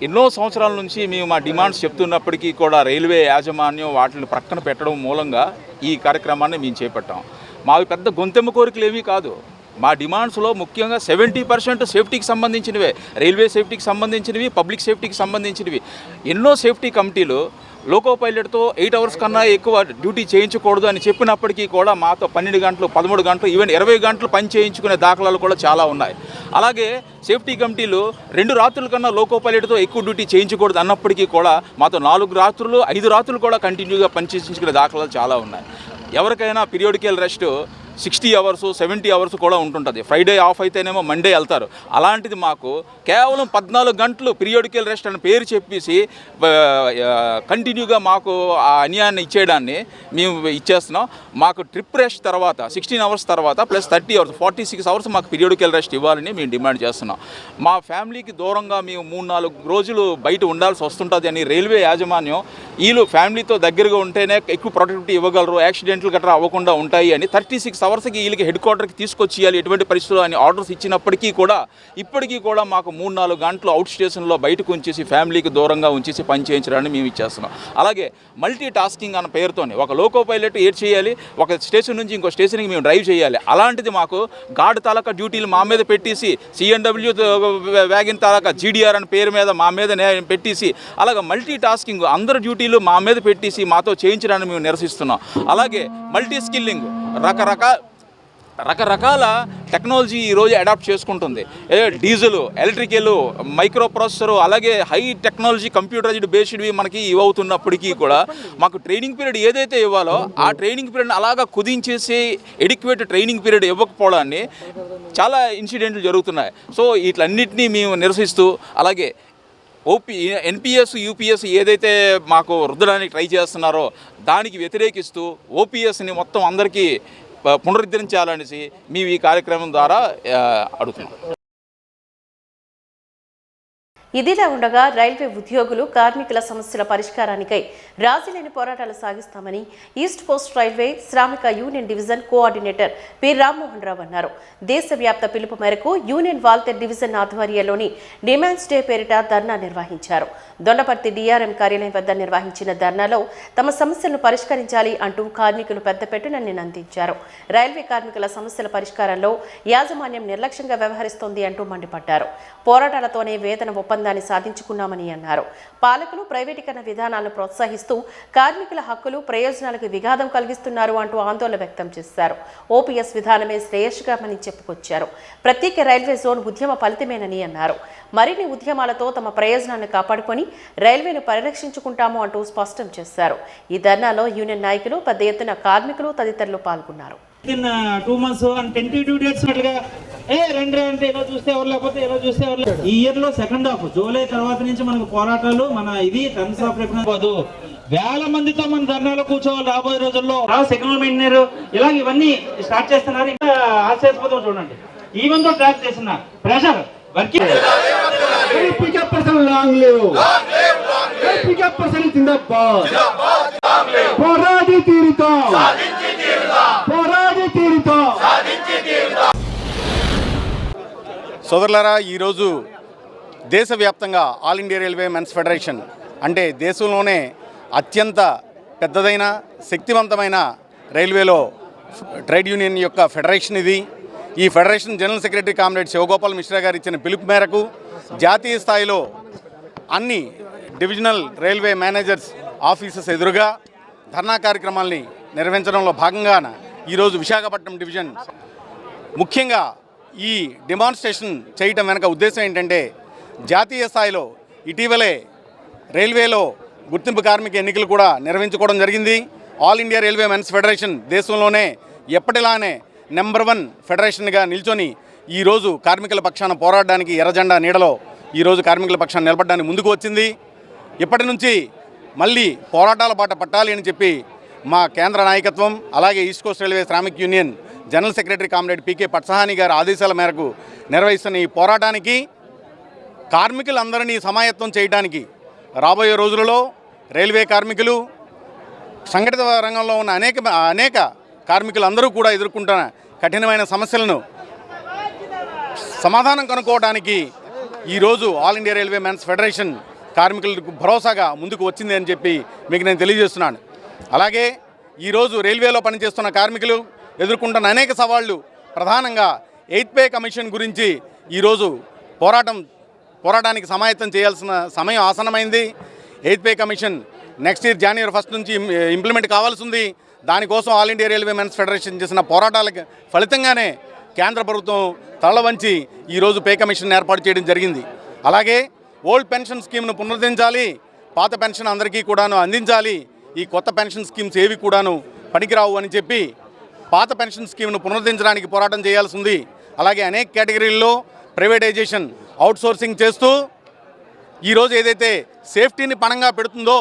ఎన్నో సంవత్సరాల నుంచి మేము మా డిమాండ్స్ చెప్తున్నప్పటికీ కూడా రైల్వే యాజమాన్యం వాటిని ప్రక్కన పెట్టడం మూలంగా ఈ కార్యక్రమాన్ని మేము చేపట్టాం. మావి పెద్ద గొంతెమ్మ కోరికలు ఏమీ కాదు. మా డిమాండ్స్లో ముఖ్యంగా 70% సేఫ్టీకి సంబంధించినవే, రైల్వే సేఫ్టీకి సంబంధించినవి, పబ్లిక్ సేఫ్టీకి సంబంధించినవి. ఎన్నో సేఫ్టీ కమిటీలు లోకో పైలట్తో 8 అవర్స్ కన్నా ఎక్కువ డ్యూటీ చేయించకూడదు అని చెప్పినప్పటికీ కూడా మాతో 12 గంటలు, 13 గంటలు, ఈవెన్ 20 గంటలు పని చేయించుకునే దాఖలాలు కూడా చాలా ఉన్నాయి. అలాగే సేఫ్టీ కమిటీలు 2 రాత్రుల కన్నా లోకో పైలట్తో ఎక్కువ డ్యూటీ చేయించకూడదు అన్నప్పటికీ కూడా మాతో 4 రాత్రులు, 5 రాత్రులు కూడా కంటిన్యూగా పని చేయించుకునే దాఖలాలు చాలా ఉన్నాయి. ఎవరికైనా పీరియాడికల్ రెస్ట్ 60 అవర్స్, 70 అవర్స్ కూడా ఉంటుంటుంది. ఫ్రైడే ఆఫ్ అయితేనేమో మండే వెళ్తారు. అలాంటిది మాకు కేవలం 14 గంటలు పీరియాడికల్ రెస్ట్ అని పేరు చెప్పేసి కంటిన్యూగా మాకు ఆ అన్యాయాన్ని ఇచ్చేయడాన్ని మేము ఇచ్చేస్తున్నాం. మాకు ట్రిప్ రెస్ట్ తర్వాత 16 అవర్స్ తర్వాత ప్లస్ 30 అవర్స్ 46 అవర్స్ మాకు పీరియాడికల్ రెస్ట్ ఇవ్వాలని మేము డిమాండ్ చేస్తున్నాం. మా ఫ్యామిలీకి దూరంగా మేము 3-4 రోజులు బయట ఉండాల్సి వస్తుంటుంది అని రైల్వే యాజమాన్యం వీళ్ళు ఫ్యామిలీతో దగ్గరగా ఉంటేనే ఎక్కువ ప్రొటెక్టివిటీ ఇవ్వగలరు, యాక్సిడెంట్లు గట్రా అవ్వకుండా ఉంటాయి అని 36 అవర్స్కి వీళ్ళకి హెడ్ క్వార్టర్కి తీసుకొచ్చేయాలి ఎటువంటి పరిస్థితులు అని ఆర్డర్స్ ఇచ్చినప్పటికీ కూడా ఇప్పటికీ కూడా మాకు 3-4 గంటలు అవుట్ స్టేషన్లో బయటకు ఉంచేసి ఫ్యామిలీకి దూరంగా ఉంచేసి పని చేయించడాన్ని మేము ఇచ్చేస్తున్నాం. అలాగే మల్టీ టాస్కింగ్ అన్న పేరుతోనే ఒక లోకో పైలట్ ఏడ్ చేయాలి, ఒక స్టేషన్ నుంచి ఇంకో స్టేషన్కి మేము డ్రైవ్ చేయాలి. అలాంటిది మాకు గార్డ్ తాలూకా డ్యూటీలు మా మీద పెట్టేసి సిఎన్డబ్ల్యూ వ్యాగన్ తాలూకా జీడీఆర్ అనే పేరు మీద మా మీద పెట్టేసి అలాగే మల్టీ టాస్కింగ్ అందరు డ్యూటీలు మా మీద పెట్టేసి మాతో చేయించడాన్ని మేము నిరసిస్తున్నాం. అలాగే మల్టీ స్కిల్లింగ్ రకరకాల టెక్నాలజీ ఈరోజు అడాప్ట్ చేసుకుంటుంది. డీజిల్, ఎలక్ట్రికల్, మైక్రో ప్రాసెసరు, అలాగే హై టెక్నాలజీ కంప్యూటరైజ్డ్ బేస్డ్వి మనకి ఇవ్వవుతున్నప్పటికీ కూడా మాకు ట్రైనింగ్ పీరియడ్ ఏదైతే ఇవ్వాలో ఆ ట్రైనింగ్ పీరియడ్ని అలాగా కుదించేసి ఎడిక్వేట్ ట్రైనింగ్ పీరియడ్ ఇవ్వకపోవడాన్ని చాలా ఇన్సిడెంట్లు జరుగుతున్నాయి. సో వీటన్నిటినీ మేము నిరసిస్తూ అలాగే ఎన్పిఎస్, యూపీఎస్ ఏదైతే మాకు రుద్దడానికి ట్రై చేస్తున్నారో దానికి వ్యతిరేకిస్తూ ఓపీఎస్ని మొత్తం అందరికీ పునరుద్ధరించాలనేసి మేము ఈ కార్యక్రమం ద్వారా అడుగుతున్నాం. ఇదిలా ఉండగా రైల్వే ఉద్యోగులు, కార్మికుల సమస్యల పరిష్కారానికై రాజీలేని పోరాటాలు సాగిస్తామని east coast railway Shramik union division coordinator P Rammohan Rao అన్నారు. దేశవ్యాప్త పిలుపు మేరకు యూనియన్ వాల్తేర్ డివిజన్ ఆధ్వర్యంలోని డిమాండ్స్ డే పేరిట ధర్నా నిర్వహించారు. దొండపర్తి డిఆర్ఎం కార్యాలయం వద్ద నిర్వహించిన ధర్నాలో తమ సమస్యలను పరిష్కరించాలి అంటూ కార్మికులు పెద్దపెట్టున నినదించారు. రైల్వే కార్మికుల సమస్యల పరిష్కారంలో యాజమాన్యం నిర్లక్ష్యంగా వ్యవహరిస్తోంది అంటూ మండిపడ్డారు. పోరాటాలతోనే వేతన ఒప్పందం ఒప్పందాన్ని సాధించుకున్నామని అన్నారు. పాలకులు ప్రైవేటీకరణ విధానాలను ప్రోత్సహిస్తూ కార్మికుల హక్కులు ప్రయోజనాలకు విఘాతం కలిగిస్తున్నారు అంటూ ఆందోళన వ్యక్తం చేశారు. ఓపీఎస్ విధానమే శ్రేయస్కరమని చెప్పుకొచ్చారు. ప్రత్యేక రైల్వే జోన్ ఉద్యమ ఫలితమేనని అన్నారు. మరిన్ని ఉద్యమాలతో తమ ప్రయోజనాలను కాపాడుకొని రైల్వేను పరిరక్షించుకుంటాము అంటూ స్పష్టం చేశారు. ఈ ధర్నాలో యూనియన్ నాయకులు, పెద్ద ఎత్తున కార్మికులు తదితరులు పాల్గొన్నారు. 2 months and 22 days రెండు అంటే ఎలా చూస్తే ఎవరు లేకపోతే ఎలా చూస్తే ఎవరు. ఈ ఇయర్ లో సెకండ్ హాఫ్ జూలై తర్వాత నుంచి మనకు పోరాటాలు మన ఇది టర్మ్స్ ఆఫ్ రిఫరెన్స్ వేల మందితో మన ధర్నాలో కూర్చోవాలి రాబోయే రోజుల్లో. సెకండ్ ఇంజనీర్ ఇలా ఇవన్నీ స్టార్ట్ చేస్తున్నారు. ఇంకా ఆశ్చర్యపోతాం చూడండి. ఈవెన్ తో ట్రాక్ చేసిన ప్రెషర్ వర్కింగ్ లాంగ్ లివ్ పోరాడి తీరుతాం. సోదరులారా, ఈరోజు దేశవ్యాప్తంగా All India railway men's Federation అంటే దేశంలోనే అత్యంత పెద్దదైన శక్తివంతమైన రైల్వేలో ట్రేడ్ యూనియన్ యొక్క ఫెడరేషన్ ఇది. ఈ Federation general secretary comrade Shivagopal Mishra గారు ఇచ్చిన పిలుపు మేరకు జాతీయ స్థాయిలో అన్ని డివిజనల్ రైల్వే మేనేజర్స్ ఆఫీసెస్ ఎదురుగా ధర్నా కార్యక్రమాల్ని నిర్వహించడంలో భాగంగా ఈరోజు విశాఖపట్నం డివిజన్ ముఖ్యంగా ఈ డెమాన్స్ట్రేషన్ చేయటం వెనక ఉద్దేశం ఏంటంటే, జాతీయ స్థాయిలో ఇటీవలే రైల్వేలో గుర్తింపు కార్మిక ఎన్నికలు కూడా నిర్వహించుకోవడం జరిగింది. All India railway men's Federation దేశంలోనే ఎప్పటిలానే నెంబర్ 1 ఫెడరేషన్గా నిల్చొని ఈరోజు కార్మికుల పక్షాన పోరాడడానికి ఎర్రజెండా నీడలో ఈరోజు కార్మికుల పక్షాన నిలబడడానికి ముందుకు వచ్చింది. ఇప్పటి నుంచి మళ్ళీ పోరాటాల బాట పట్టాలి అని చెప్పి మా కేంద్ర నాయకత్వం, అలాగే east coast railway Shramik union general secretary comrade PK Patsahani గారి ఆదేశాల మేరకు నిర్వహిస్తున్న ఈ పోరాటానికి కార్మికులందరినీ సమాయత్తం చేయడానికి రాబోయే రోజులలో రైల్వే కార్మికులు, సంఘటిత రంగంలో ఉన్న అనేక కార్మికులందరూ కూడా ఎదుర్కొంటున్న కఠినమైన సమస్యలను సమాధానం కనుక్కోవడానికి ఈరోజు all India railway men's Federation కార్మికులకు భరోసాగా ముందుకు వచ్చింది అని చెప్పి మీకు నేను తెలియజేస్తున్నాను. అలాగే ఈరోజు రైల్వేలో పనిచేస్తున్న కార్మికులు ఎదుర్కొంటున్న అనేక సవాళ్లు, ప్రధానంగా 8th పే కమిషన్ గురించి ఈరోజు పోరాటానికి సమాయత్తం చేయాల్సిన సమయం ఆసన్నమైంది. 8th pay commission next year January 1 నుంచి ఇంప్లిమెంట్ కావాల్సి ఉంది. దానికోసం All India railway men's Federation చేసిన పోరాటాలకు ఫలితంగానే కేంద్ర ప్రభుత్వం తలవంచి ఈరోజు పే కమిషన్ ఏర్పాటు చేయడం జరిగింది. అలాగే ఓల్డ్ పెన్షన్ స్కీమ్ను పునరుద్ధరించాలి, పాత పెన్షన్ అందరికీ కూడాను అందించాలి. ఈ కొత్త పెన్షన్ స్కీమ్స్ ఏవి కూడాను పనికిరావు అని చెప్పి పాత పెన్షన్ స్కీమ్ను పునరుద్ధరించడానికి పోరాటం చేయాల్సి ఉంది. అలాగే అనేక కేటగిరీల్లో ప్రైవేటైజేషన్, అవుట్సోర్సింగ్ చేస్తూ ఈరోజు ఏదైతే సేఫ్టీని పణంగా పెడుతుందో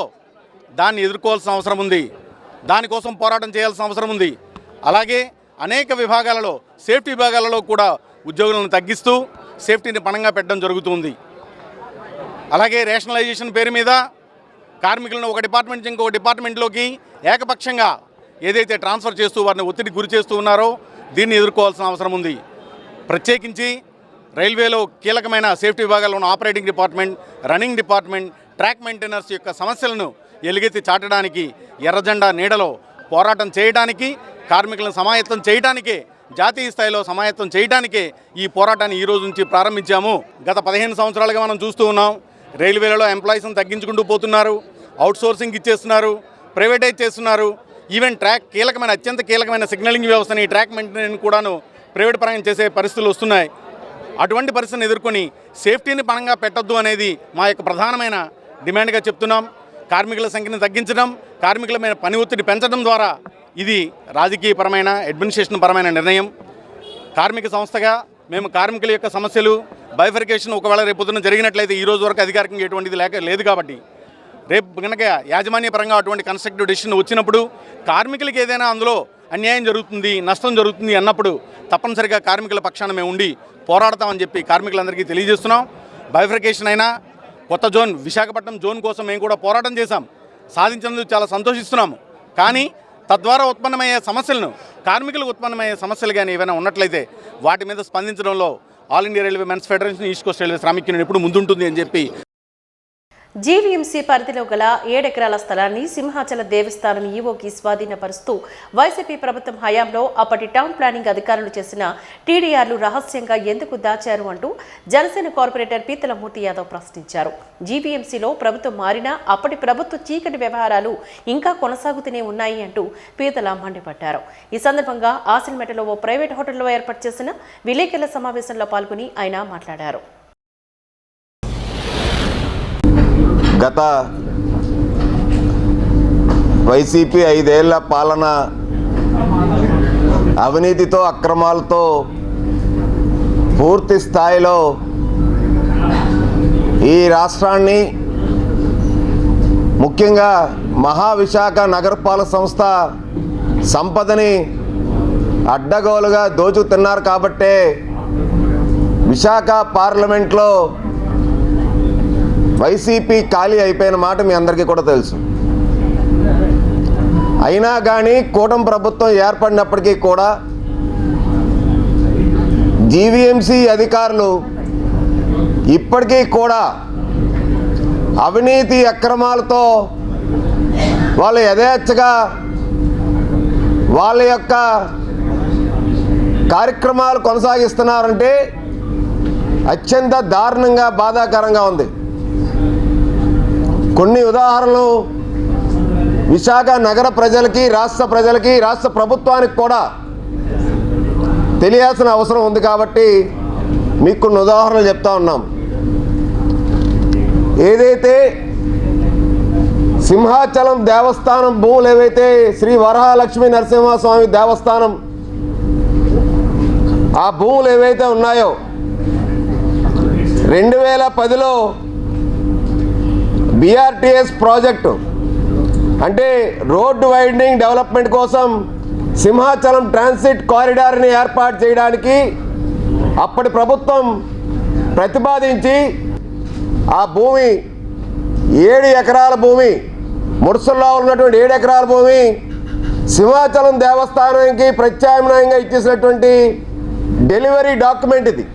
దాన్ని ఎదుర్కోవాల్సిన అవసరం ఉంది. దానికోసం పోరాటం చేయాల్సిన అవసరం ఉంది. అలాగే అనేక విభాగాలలో, సేఫ్టీ విభాగాలలో కూడా ఉద్యోగులను తగ్గిస్తూ సేఫ్టీని పణంగా పెట్టడం జరుగుతుంది. అలాగే రేషనలైజేషన్ పేరు మీద కార్మికులను ఒక డిపార్ట్మెంట్ నుంచి ఇంకొక డిపార్ట్మెంట్లోకి ఏకపక్షంగా ఏదైతే ట్రాన్స్ఫర్ చేస్తూ వారిని ఒత్తిడికి గురి చేస్తూ ఉన్నారో దీన్ని ఎదుర్కోవాల్సిన అవసరం ఉంది. ప్రత్యేకించి రైల్వేలో కీలకమైన సేఫ్టీ విభాగాల్లో ఉన్న operating department, running department, track maintainers యొక్క సమస్యలను ఎలుగెత్తి చాటడానికి, ఎర్రజెండా నీడలో పోరాటం చేయడానికి, కార్మికులను సమాయత్తం చేయడానికే, జాతీయ స్థాయిలో సమాయత్తం చేయడానికే ఈ పోరాటాన్ని ఈ రోజు నుంచి ప్రారంభించాము. గత 15 సంవత్సరాలుగా మనం చూస్తూ ఉన్నాం. రైల్వేలలో ఎంప్లాయీస్ని తగ్గించుకుంటూ పోతున్నారు, అవుట్సోర్సింగ్ ఇచ్చేస్తున్నారు, ప్రైవేటైజ్ చేస్తున్నారు. ఈవెన్ అత్యంత కీలకమైన సిగ్నలింగ్ వ్యవస్థని, ట్రాక్ మెయింటెనెన్స్ కూడాను ప్రైవేట్ పరంగా చేసే పరిస్థితులు వస్తున్నాయి. అటువంటి పరిస్థితిని ఎదుర్కొని సేఫ్టీని పణంగా పెట్టొద్దు అనేది మా యొక్క ప్రధానమైన డిమాండ్గా చెప్తున్నాం. కార్మికుల సంఖ్యను తగ్గించడం, కార్మికుల మీద పని ఒత్తిడి పెంచడం ద్వారా ఇది రాజకీయపరమైన, అడ్మినిస్ట్రేషన్ పరమైన నిర్ణయం. కార్మిక సంస్థగా మేము కార్మికుల యొక్క సమస్యలు బైఫర్కేషన్ ఒకవేళ రేపు పొద్దున జరిగినట్లయితే ఈ రోజు వరకు అధికారికంగా ఎటువంటిది లేదు కాబట్టి రేపు కనుక యాజమాన్యపరంగా అటువంటి కన్స్ట్రక్టివ్ డెసిషన్ వచ్చినప్పుడు కార్మికులకి ఏదైనా అందులో అన్యాయం జరుగుతుంది, నష్టం జరుగుతుంది అన్నప్పుడు తప్పనిసరిగా కార్మికుల పక్షాన మేము ఉండి పోరాడతామని చెప్పి కార్మికులందరికీ తెలియజేస్తున్నాం. బైఫర్కేషన్ అయినా కొత్త జోన్, విశాఖపట్నం జోన్ కోసం మేము కూడా పోరాటం చేశాం, సాధించినందుకు చాలా సంతోషిస్తున్నాము. కానీ తద్వారా ఉత్పన్నమయ్యే సమస్యలను, కార్మికులకు ఉత్పన్నమయ్యే సమస్యలు కానీ ఏమైనా ఉన్నట్లయితే వాటి మీద స్పందించడంలో all India railway men's federation, east coast railway Shramik union ఎప్పుడు ముందుంటుంది అని చెప్పి జీవీఎంసీ పరిధిలో గల 7 ఎకరాల స్థలాన్ని సింహాచల దేవస్థానం ఈవోకి స్వాధీనపరుస్తూ వైసీపీ ప్రభుత్వం హయాంలో అప్పటి టౌన్ ప్లానింగ్ అధికారులు చేసిన టీడీఆర్లు రహస్యంగా ఎందుకు దాచారు అంటూ జనసేన కార్పొరేటర్ పీతల మూర్తి యాదవ్ ప్రశ్నించారు. జీవీఎంసీలో ప్రభుత్వం మారినా అప్పటి ప్రభుత్వ చీకటి వ్యవహారాలు ఇంకా కొనసాగుతూనే ఉన్నాయి అంటూ పీతల మండిపడ్డారు. ఈ సందర్భంగా ఆసిల్మెటలో ఓ ప్రైవేట్ హోటల్లో ఏర్పాటు చేసిన విలేకరుల సమావేశంలో పాల్గొని ఆయన మాట్లాడారు. గత వైసీపీ 5 ఏళ్ల పాలన అవినీతితో అక్రమాలతో పూర్తి స్థాయిలో ఈ రాష్ట్రాన్ని ముఖ్యంగా మహావిశాఖ నగరపాలక సంస్థ సంపదని అడ్డగోలుగా దోచుతున్నారు కాబట్టే విశాఖ పార్లమెంట్లో వైసీపీ ఖాళీ అయిపోయిన మాట మీ అందరికీ కూడా తెలుసు. అయినా కానీ కూటమి ప్రభుత్వం ఏర్పడినప్పటికీ కూడా జీవీఎంసీ అధికారులు ఇప్పటికీ కూడా అవినీతి అక్రమాలతో వాళ్ళు యథేచ్ఛగా వాళ్ళ యొక్క కార్యక్రమాలు కొనసాగిస్తున్నారంటే అత్యంత దారుణంగా బాధాకరంగా ఉంది. కొన్ని ఉదాహరణలు విశాఖ నగర ప్రజలకి, రాష్ట్ర ప్రజలకి, రాష్ట్ర ప్రభుత్వానికి కూడా తెలియాల్సిన అవసరం ఉంది కాబట్టి మీకు కొన్ని ఉదాహరణలు చెప్తా ఉన్నాం. ఏదైతే సింహాచలం దేవస్థానం భూములు ఏవైతే శ్రీ వరహాలక్ష్మీ నరసింహస్వామి దేవస్థానం ఆ భూములు ఏవైతే ఉన్నాయో 2010లో బీఆర్టీఎస్ ప్రాజెక్టు అంటే రోడ్డు వైడనింగ్ డెవలప్మెంట్ కోసం సింహాచలం ట్రాన్సిట్ కారిడార్ని ఏర్పాటు చేయడానికి అప్పటి ప్రభుత్వం ప్రతిపాదించి ఆ భూమి 7 ఎకరాల భూమి ముడుసుల్లో ఉన్నటువంటి 7 ఎకరాల భూమి సింహాచలం దేవస్థానానికి ప్రత్యామ్నాయంగా ఇచ్చేసినటువంటి డెలివరీ డాక్యుమెంట్ ఇది.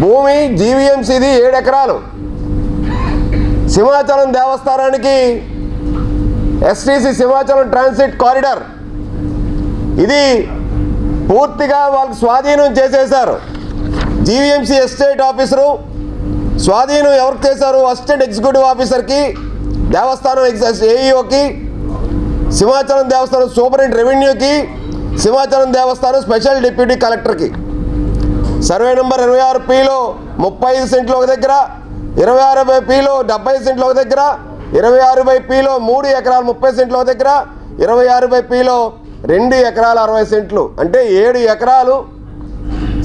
భూమి జీవీఎంసీది 7 ఎకరాలు, సింహాచలం దేవస్థానానికి ఎస్టీసీ సింహాచలం ట్రాన్సిట్ కారిడార్ ఇది పూర్తిగా వాళ్ళకి స్వాధీనం చేసేశారు. జీవీఎంసీ ఎస్టేట్ ఆఫీసరు స్వాధీనం ఎవరికి చేశారు? అసిస్టెంట్ ఎగ్జిక్యూటివ్ ఆఫీసర్కి, దేవస్థానం ఏఈఓకి, సింహాచలం దేవస్థానం సూపరింటెండెంట్ రెవెన్యూకి, సింహాచలం దేవస్థానం స్పెషల్ డిప్యూటీ కలెక్టర్కి. సర్వే నెంబర్ 26Pలో 35 సెంట్లు ఒక దగ్గర, 26/Pలో 70 సెంట్లు ఒక దగ్గర, 26/Pలో 3 ఎకరాలు 30 సెంట్లు ఒక దగ్గర, 26/Pలో 2 ఎకరాలు 60 సెంట్లు అంటే 7 ఎకరాలు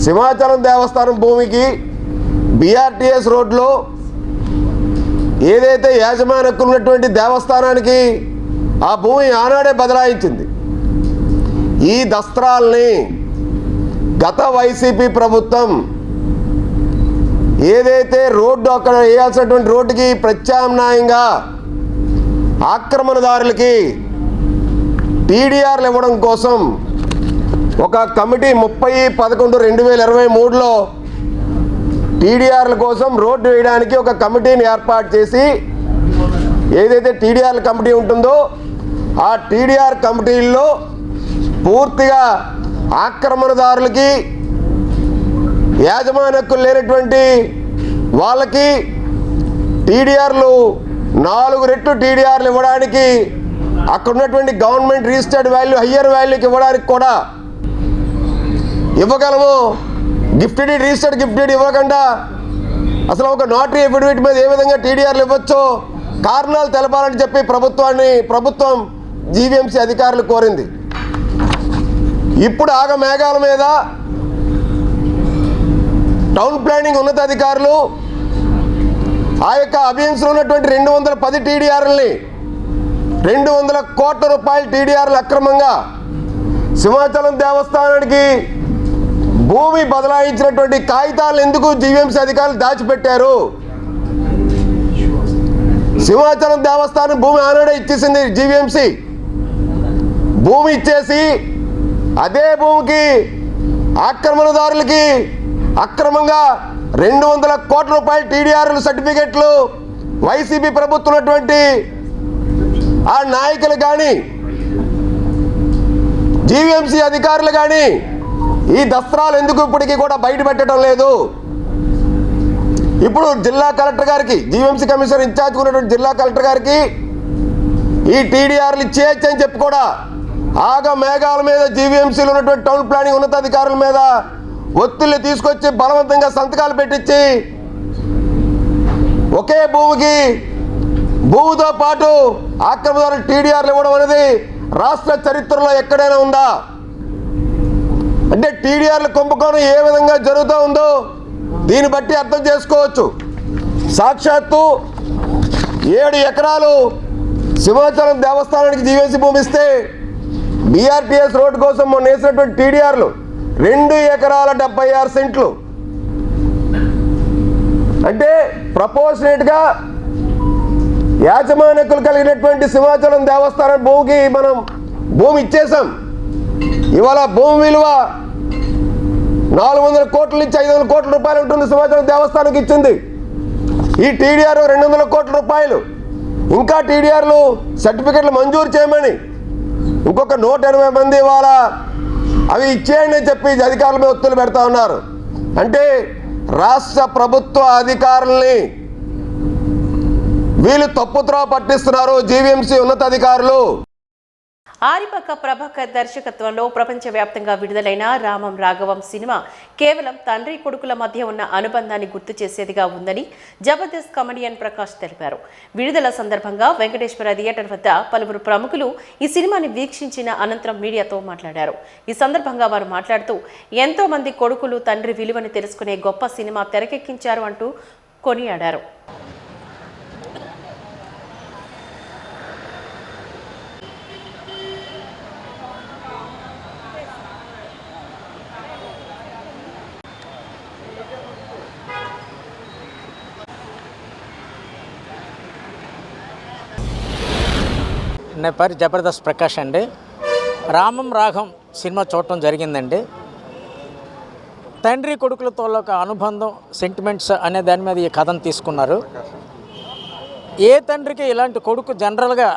సింహాచలం దేవస్థానం భూమికి బీఆర్టీఎస్ రోడ్లో ఏదైతే యాజమాన్య హక్కులు ఉన్నటువంటి దేవస్థానానికి ఆ భూమి ఆనాడే బదలాయించింది. ఈ దస్త్రాల్ని గత వైసీపీ ప్రభుత్వం ఏదైతే రోడ్డు అక్కడ వేయాల్సినటువంటి రోడ్డుకి ప్రత్యామ్నాయంగా ఆక్రమణదారులకి టీడీఆర్లు ఇవ్వడం కోసం ఒక కమిటీ 30/11/2023లో టీడీఆర్ల కోసం రోడ్డు వేయడానికి ఒక కమిటీని ఏర్పాటు చేసి ఏదైతే టీడీఆర్ల కమిటీ ఉంటుందో ఆ టీడీఆర్ కమిటీల్లో పూర్తిగా ఆక్రమణదారులకి, యాజమాన్య హక్కులు లేనటువంటి వాళ్ళకి టీడీఆర్లు 4 రెట్లు టీడీఆర్లు ఇవ్వడానికి, అక్కడ ఉన్నటువంటి గవర్నమెంట్ రిజిస్టర్డ్ వాల్యూ హయ్యర్ వాల్యూకి ఇవ్వడానికి కూడా ఇవ్వగలము. Gift deed, registered gift deed ఇవ్వకుండా అసలు ఒక నోటరీ అఫిడవిట్ మీద ఏ విధంగా టీడీఆర్లు ఇవ్వచ్చో కారణాలు తెలపాలని చెప్పి ప్రభుత్వం జీవీఎంసీ అధికారులు కోరింది. ఇప్పుడు ఆగమేఘాల మీద టౌన్ ప్లానింగ్ ఉన్నతాధికారులు ఆ యొక్క అభియన్స్లో ఉన్నటువంటి 210 టీడీఆర్లని 200 కోట్ల రూపాయల టీడీఆర్లు అక్రమంగా సింహాచలం దేవస్థానానికి భూమి బదలాయించినటువంటి కాగితాలు ఎందుకు జీవీఎంసీ అధికారులు దాచిపెట్టారు? సింహాచలం దేవస్థానం భూమి ఆనాడే ఇచ్చేసింది జీవీఎంసీ. భూమి ఇచ్చేసి అదే భూమికి ఆక్రమణదారులకి అక్రమంగా 200 కోట్ల రూపాయల టీడీఆర్లు సర్టిఫికెట్లు వైసీపీ ప్రభుత్వం ఉన్నటువంటి ఆ నాయకులు కానీ జీవీఎంసీ అధికారులు కానీ ఈ దస్త్రాలు ఎందుకు ఇప్పటికీ కూడా బయట పెట్టడం లేదు? ఇప్పుడు జిల్లా కలెక్టర్ గారికి, జీవీఎంసీ కమిషనర్ ఇన్ఛార్జ్ ఉన్నటువంటి జిల్లా కలెక్టర్ గారికి ఈ టీడీఆర్లు ఇచ్చేయచ్చు అని చెప్పి కూడా ఆగ మేఘాల మీద జీవీఎంసీలో ఉన్నటువంటి టౌన్ ప్లానింగ్ ఉన్నతాధికారుల మీద ఒత్తిళ్లు తీసుకొచ్చి బలవంతంగా సంతకాలు పెట్టించి ఒకే భూమితో పాటు ఆక్రమణదారులు టీడీఆర్లు ఇవ్వడం అనేది రాష్ట్ర చరిత్రలో ఎక్కడైనా ఉందా? అంటే టీడీఆర్ల కుంభకోణం ఏ విధంగా జరుగుతూ ఉందో దీన్ని బట్టి అర్థం చేసుకోవచ్చు. సాక్షాత్తు 7 ఎకరాలు సింహాచలం దేవస్థానానికి జీవీఎంసీ భూమి ఇస్తే బీఆర్టీఎస్ రోడ్డు కోసం మొన్న వేసినటువంటి టీడీఆర్లు 2 ఎకరాల 76 సెంట్లు. అంటే ప్రపోర్షనేట్గా యాజమాన్య హక్కులు కలిగినటువంటి సింహాచలం దేవస్థానం భూమికి మనం భూమి ఇచ్చేసాం. ఇవాళ భూమి విలువ 400 కోట్ల నుంచి 500 కోట్ల రూపాయలు ఉంటుంది. సింహాచలం దేవస్థానానికి ఇచ్చింది. ఈ టీడీఆర్ 200 కోట్ల రూపాయలు. ఇంకా టీడీఆర్లు సర్టిఫికెట్లు మంజూరు చేయమని ఇంకొక 180 మంది ఇవాళ అవి ఇచ్చేయండి అని చెప్పి అధికారుల మీద ఒత్తిడి పెడతా ఉన్నారు. అంటే రాష్ట్ర ప్రభుత్వ అధికారుల్ని వీళ్ళు తప్పుత్రోవ పట్టిస్తున్నారు జీవీఎంసీ ఉన్నతాధికారులు. ఆరిపక్క ప్రభాకర్ దర్శకత్వంలో ప్రపంచవ్యాప్తంగా విడుదలైన రామం రాఘవం సినిమా కేవలం తండ్రి కొడుకుల మధ్య ఉన్న అనుబంధాన్ని గుర్తు చేసేదిగా ఉందని జబర్దస్త్ కమెడియన్ ప్రకాష్ తెలిపారు. విడుదల సందర్భంగా వెంకటేశ్వర థియేటర్ వద్ద పలువురు ప్రముఖులు ఈ సినిమాని వీక్షించిన అనంతరం మీడియాతో మాట్లాడారు. ఈ సందర్భంగా వారు మాట్లాడుతూ ఎంతో మంది కొడుకులు తండ్రి విలువను తెలుసుకునే గొప్ప సినిమా తెరకెక్కించారు అంటూ కొనియాడారు. నా పేరు జబర్దస్త్ ప్రకాష్ అండి. రామం రాఘం సినిమా చూడటం జరిగిందండి. తండ్రి కొడుకులతో ఒక అనుబంధం, సెంటిమెంట్స్ అనే దాని మీద ఈ కథను తీసుకున్నారు. ఏ తండ్రికి ఇలాంటి కొడుకు జనరల్గా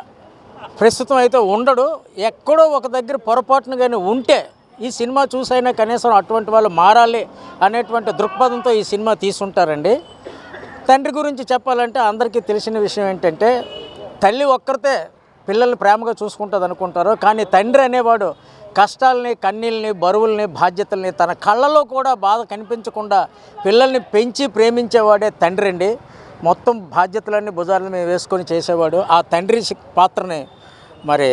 ప్రస్తుతం అయితే ఉండడు. ఎక్కడో ఒక దగ్గర పొరపాటున కానీ ఉంటే ఈ సినిమా చూసైనా కనీసం అటువంటి వాళ్ళు మారాలి అనేటువంటి దృక్పథంతో ఈ సినిమా తీసుంటారండి. తండ్రి గురించి చెప్పాలంటే అందరికీ తెలిసిన విషయం ఏంటంటే తల్లి ఒక్కరితే పిల్లల్ని ప్రేమగా చూసుకుంటుంది అనుకుంటారు. కానీ తండ్రి అనేవాడు కష్టాలని, కన్నీళ్ళని, బరువుల్ని, బాధ్యతల్ని తన కళ్ళలో కూడా బాధ కనిపించకుండా పిల్లల్ని పెంచి ప్రేమించేవాడే తండ్రి అండి. మొత్తం బాధ్యతలన్నీ భుజాలని వేసుకొని చేసేవాడు. ఆ తండ్రి పాత్రని మరి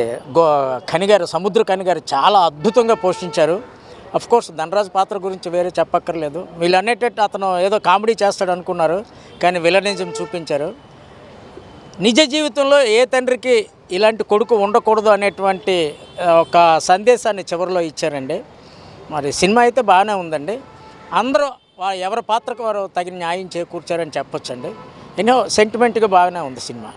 కనిగారు, సముద్ర కనిగారు చాలా అద్భుతంగా పోషించారు. అఫ్కోర్స్ ధనరాజ్ పాత్ర గురించి వేరే చెప్పక్కర్లేదు. వీళ్ళు అనేటట్టు అతను ఏదో కామెడీ చేస్తాడు అనుకున్నారు, కానీ విలనిజం చూపించారు. నిజ జీవితంలో ఏ తండ్రికి ఇలాంటి కొడుకు ఉండకూడదు అనేటువంటి ఒక సందేశాన్ని చివరిలో ఇచ్చారండి. మరి సినిమా అయితే బాగానే ఉందండి. అందరూ ఎవరి పాత్రకు వారు తగిన న్యాయం చేకూర్చారని చెప్పొచ్చండి. ఎన్నో సెంటిమెంట్గా బాగానే ఉంది సినిమా.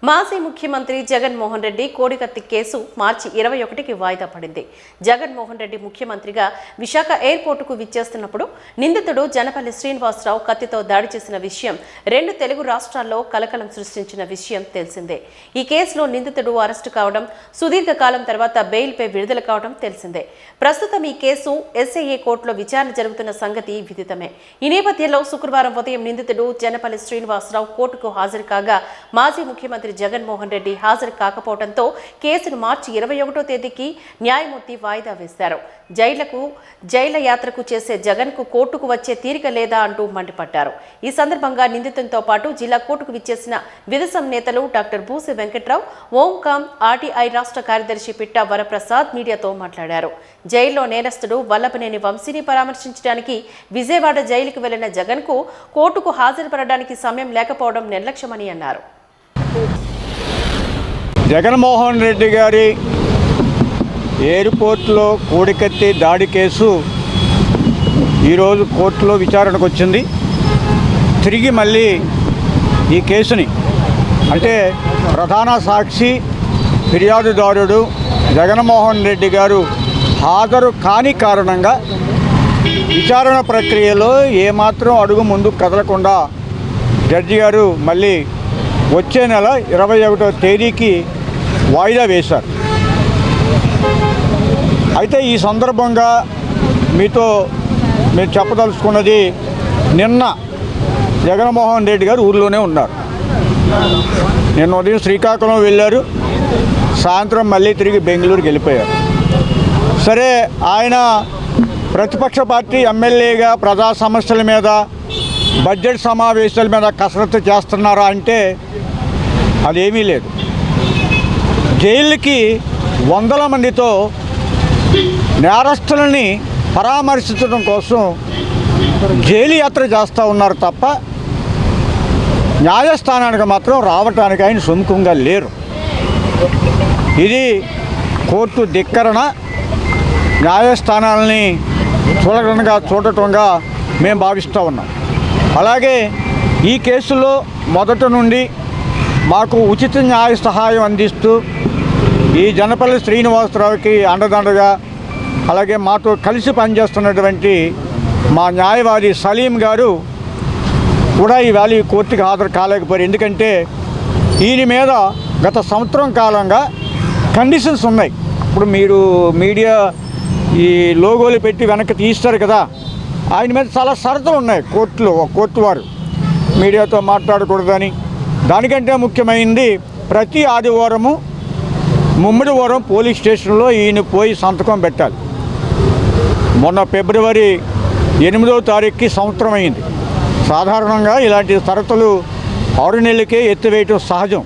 మాజీ ముఖ్యమంత్రి జగన్మోహన్ రెడ్డి కోడికత్తి కేసు మార్చి 21కి వాయిదా పడింది. జగన్మోహన్ రెడ్డి ముఖ్యమంత్రిగా విశాఖ ఎయిర్పోర్టుకు విచ్చేస్తున్నప్పుడు నిందితుడు జనపల్లి శ్రీనివాసరావు కత్తితో దాడి చేసిన విషయం 2 తెలుగు రాష్ట్రాల్లో కలకలం సృష్టించిన విషయం తెలిసిందే. ఈ కేసులో నిందితుడు అరెస్టు కావడం, సుదీర్ఘకాలం తర్వాత బెయిల్పై విడుదల కావడం తెలిసిందే. ప్రస్తుతం ఈ కేసు ఎస్ఐఏ కోర్టులో విచారణ జరుగుతున్న సంగతి విదితమే. ఈ నేపథ్యంలో శుక్రవారం ఉదయం నిందితుడు జనపల్లి శ్రీనివాసరావు కోర్టుకు హాజరు కాగా మాజీ ముఖ్యమంత్రి జగన్మోహన్ రెడ్డి హాజరు కాకపోవడంతో కేసును మార్చి 21వ తేదీకి న్యాయమూర్తి వాయిదా వేశారు. జైళ్ల యాత్రకు చేసే జగన్కు కోర్టుకు వచ్చే తీరిక లేదా అంటూ మండిపడ్డారు. ఈ సందర్భంగా నిందితులతో పాటు జిల్లా కోర్టుకు విచ్చేసిన విధసం నేతలు డాక్టర్ బూసి వెంకట్రావు, ఓంకాం, ఆర్టీఐ రాష్ట్ర కార్యదర్శి పిట్టా వరప్రసాద్ మీడియాతో మాట్లాడారు. జైల్లో నేరస్తుడు వల్లభనేని వంశీని పరామర్శించడానికి విజయవాడ జైలుకు వెళ్లిన జగన్కు కోర్టుకు హాజరుపడడానికి సమయం లేకపోవడం నిర్లక్ష్యమని అన్నారు. జగన్మోహన్ రెడ్డి గారి ఎయిర్పోర్ట్లో కోడికత్తి దాడి కేసు ఈరోజు కోర్టులో విచారణకు వచ్చింది. తిరిగి మళ్ళీ ఈ కేసుని అంటే ప్రధాన సాక్షి ఫిర్యాదుదారుడు జగన్మోహన్ రెడ్డి గారు హాజరు కాని కారణంగా విచారణ ప్రక్రియలో ఏమాత్రం అడుగు ముందుకు కదలకుండా జడ్జి గారు మళ్ళీ వచ్చే నెల 21వ తేదీకి వాయిదా వేశారు. అయితే ఈ సందర్భంగా మీరు చెప్పదలుచుకున్నది, నిన్న జగన్మోహన్ రెడ్డి గారు ఊర్లోనే ఉన్నారు. నిన్న ఉదయం శ్రీకాకుళం వెళ్ళారు, సాయంత్రం మళ్ళీ తిరిగి బెంగళూరుకి వెళ్ళిపోయారు. సరే, ఆయన ప్రతిపక్ష పార్టీ ఎమ్మెల్యేగా ప్రజా సమస్యల మీద, బడ్జెట్ సమావేశాల మీద కసరత్తు చేస్తున్నారా అంటే అదేమీ లేదు. జైలుకి వందల మందితో నేరస్తులని పరామర్శించడం కోసం జైలు యాత్ర చేస్తూ ఉన్నారు తప్ప న్యాయస్థానానికి మాత్రం రావటానికి ఆయన సుముఖంగా లేరు. ఇది కోర్టు ధిక్కరణ, న్యాయస్థానాలని చూడటంగా మేము భావిస్తూ ఉన్నాం. అలాగే ఈ కేసులో మొదటి నుండి మాకు ఉచిత న్యాయ సహాయం అందిస్తూ ఈ జనపల్లి శ్రీనివాసరావుకి అండదండగా, అలాగే మాతో కలిసి పనిచేస్తున్నటువంటి మా న్యాయవాది సలీం గారు కూడా ఈవేళ ఈ కోర్టుకి హాజరు కాలేకపోయారు. ఎందుకంటే ఈయన మీద గత సంవత్సరం కాలంగా కండిషన్స్ ఉన్నాయి. ఇప్పుడు మీరు మీడియా ఈ లోగోలు పెట్టి వెనక్కి తీస్తారు కదా, ఆయన మీద చాలా షరతులు ఉన్నాయి కోర్టు వారు. మీడియాతో మాట్లాడకూడదని, దానికంటే ముఖ్యమైనది ప్రతి ఆదివారము ముమ్మిడివరం పోలీస్ స్టేషన్లో ఈయన పోయి సంతకం పెట్టాలి. మొన్న ఫిబ్రవరి 8వ తారీఖుకి సంవత్సరం అయింది. సాధారణంగా ఇలాంటి షరతులు 6 నెలలకే ఎత్తివేయటం సహజం.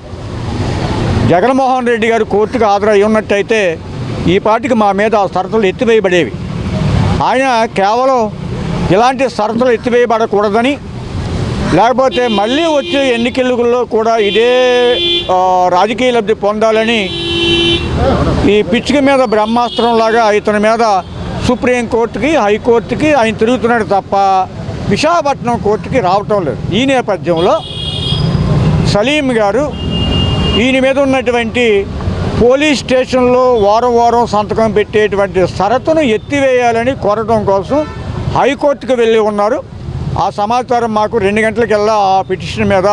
జగన్మోహన్ రెడ్డి గారు కోర్టుకు హాజరై ఉన్నట్టయితే ఈ పాటికి మా మీద ఆ షరతులు ఎత్తివేయబడేవి. ఆయన కేవలం ఇలాంటి షరతులు ఎత్తివేయబడకూడదని, లేకపోతే మళ్ళీ వచ్చే ఎన్నికల్లో కూడా ఇదే రాజకీయ లబ్ధి పొందాలని ఈ పిచ్చిక మీద బ్రహ్మాస్త్రంలాగా ఇతని మీద సుప్రీంకోర్టుకి, హైకోర్టుకి ఆయన తిరుగుతున్నాడు తప్ప విశాఖపట్నం కోర్టుకి రావటం లేదు. ఈ నేపథ్యంలో సలీం గారు ఈయన మీద ఉన్నటువంటి పోలీస్ స్టేషన్లో వారం సంతకం పెట్టేటువంటి షరతును ఎత్తివేయాలని కోరడం కోసం హైకోర్టుకు వెళ్ళి ఉన్నారు. ఆ సమాచారం మాకు 2 గంటలకెల్లా ఆ పిటిషన్ మీద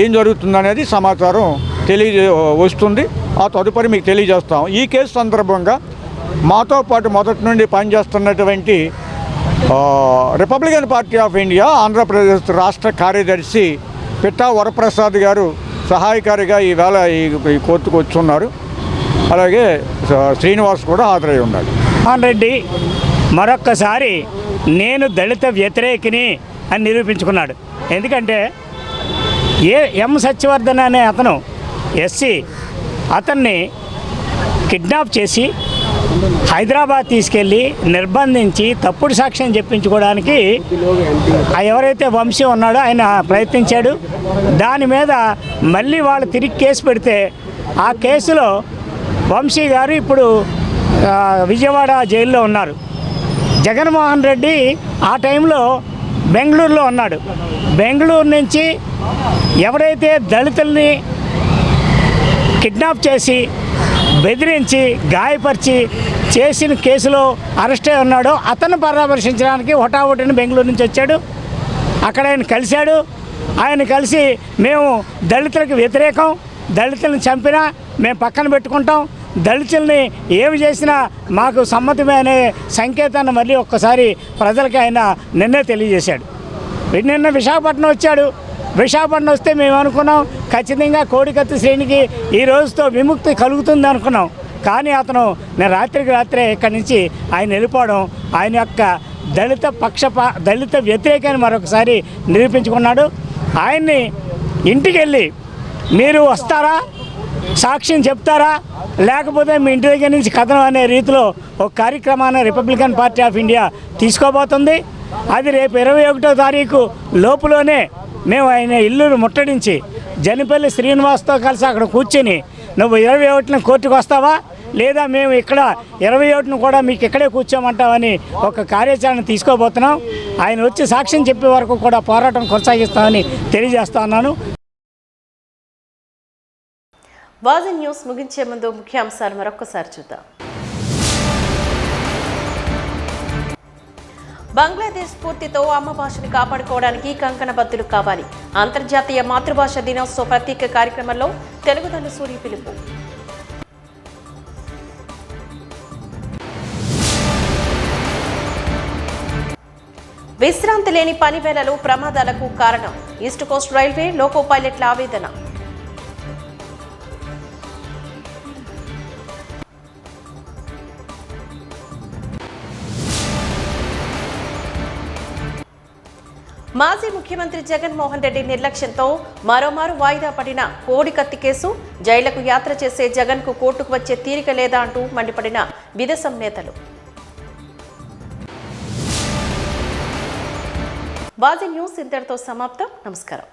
ఏం జరుగుతుందనేది సమాచారం వస్తుంది. ఆ తదుపరి మీకు తెలియజేస్తాం. ఈ కేసు సందర్భంగా మాతో పాటు మొదటి నుండి పనిచేస్తున్నటువంటి Republican party of India Andhra Pradesh రాష్ట్ర కార్యదర్శి పిట్టా వరప్రసాద్ గారు సహాయకారిగా ఈవేళ ఈ కోర్టుకు వచ్చున్నారు. అలాగే శ్రీనివాస్ కూడా హాజరై ఉన్నాడు. జగన్మోహన్ రెడ్డి మరొక్కసారి నేను దళిత వ్యతిరేకిని అని నిరూపించుకున్నాడు. ఎందుకంటే ఎం సత్యవర్ధన్ అనే అతను ఎస్సీ, అతన్ని కిడ్నాప్ చేసి హైదరాబాద్ తీసుకెళ్ళి నిర్బంధించి తప్పుడు సాక్ష్యం చెప్పించుకోవడానికి ఎవరైతే వంశీ ఉన్నాడో ఆయన ప్రయత్నించాడు. దాని మీద మళ్ళీ వాళ్ళు తిరిగి కేసు పెడితే ఆ కేసులో వంశీ గారు ఇప్పుడు విజయవాడ జైల్లో ఉన్నారు. జగన్మోహన్ రెడ్డి ఆ టైంలో బెంగళూరులో ఉన్నాడు. బెంగళూరు నుంచి ఎవరైతే దళితుల్ని కిడ్నాప్ చేసి బెదిరించి గాయపరిచి చేసిన కేసులో అరెస్ట్ అయి ఉన్నాడో అతను పరామర్శించడానికి హుటాహుటిని బెంగళూరు నుంచి వచ్చాడు. అక్కడ ఆయన కలిశాడు. ఆయన కలిసి మేము దళితులకు వ్యతిరేకం, దళితులను చంపినా మేము పక్కన పెట్టుకుంటాం, దళితుల్ని ఏమి చేసినా మాకు సమ్మతమే అనే సంకేతాన్ని మళ్ళీ ఒక్కసారి ప్రజలకి ఆయన నిన్నే తెలియజేశాడు. నిన్న విశాఖపట్నం వచ్చాడు. విశాఖపట్నం వస్తే మేము అనుకున్నాం ఖచ్చితంగా కోడికత్తి శ్రేణికి ఈ రోజుతో విముక్తి కలుగుతుంది అనుకున్నాం. కానీ అతను నేను రాత్రే ఇక్కడి నుంచి ఆయన వెళ్ళిపోవడం ఆయన యొక్క దళిత వ్యతిరేకాన్ని మరొకసారి నిరూపించుకున్నాడు. ఆయన్ని ఇంటికి వెళ్ళి మీరు వస్తారా, సాక్ష్యం చెప్తారా, లేకపోతే మీ ఇంటి దగ్గర నుంచి కథనం అనే రీతిలో ఒక కార్యక్రమాన్ని రిపబ్లికన్ పార్టీ ఆఫ్ ఇండియా తీసుకోబోతుంది. అది రేపు 21వ తారీఖు లోపులోనే మేము ఆయన ఇల్లును ముట్టడించి జనపల్లి శ్రీనివాస్తో కలిసి అక్కడ కూర్చొని నువ్వు 21న కోర్టుకు వస్తావా, లేదా మేము ఇక్కడ 21ను కూడా మీకు ఇక్కడే కూర్చోమంటామని ఒక కార్యాచరణ తీసుకోబోతున్నాం. ఆయన వచ్చి సాక్ష్యం చెప్పే వరకు కూడా పోరాటం కొనసాగిస్తామని తెలియజేస్తా ఉన్నాను. వాజీ న్యూస్ ముగించే ముందు ముఖ్యాంశాలు మరొకసారి చూద్దాం. బంగ్లాదేశ్ స్ఫూర్తితో అమ్మ భాషను కాపాడుకోవడానికి కంకణబద్దులు కావాలి. అంతర్జాతీయ మాతృభాష దినోత్సవ ప్రత్యేక కార్యక్రమంలో తెలుగుదల్లి సూరి పిలుపు. విశ్రాంతి లేని పని వేళలు ప్రమాదాలకు కారణం. ఈస్ట్ కోస్ట్ రైల్వే లోకో పైలట్ల ఆవేదన. మాజీ ముఖ్యమంత్రి జగన్మోహన్ రెడ్డి నిర్లక్ష్యంతో మరోమారు వాయిదా పడిన కోడికత్తి కేసు. జైళ్లకు యాత్ర చేసే జగన్కు కోర్టుకు వచ్చే తీరిక లేదా అంటూ మండిపడిన విదేశం నేతలు. వాజీ న్యూస్ ఇంతటితో సమాప్తం. నమస్కారం.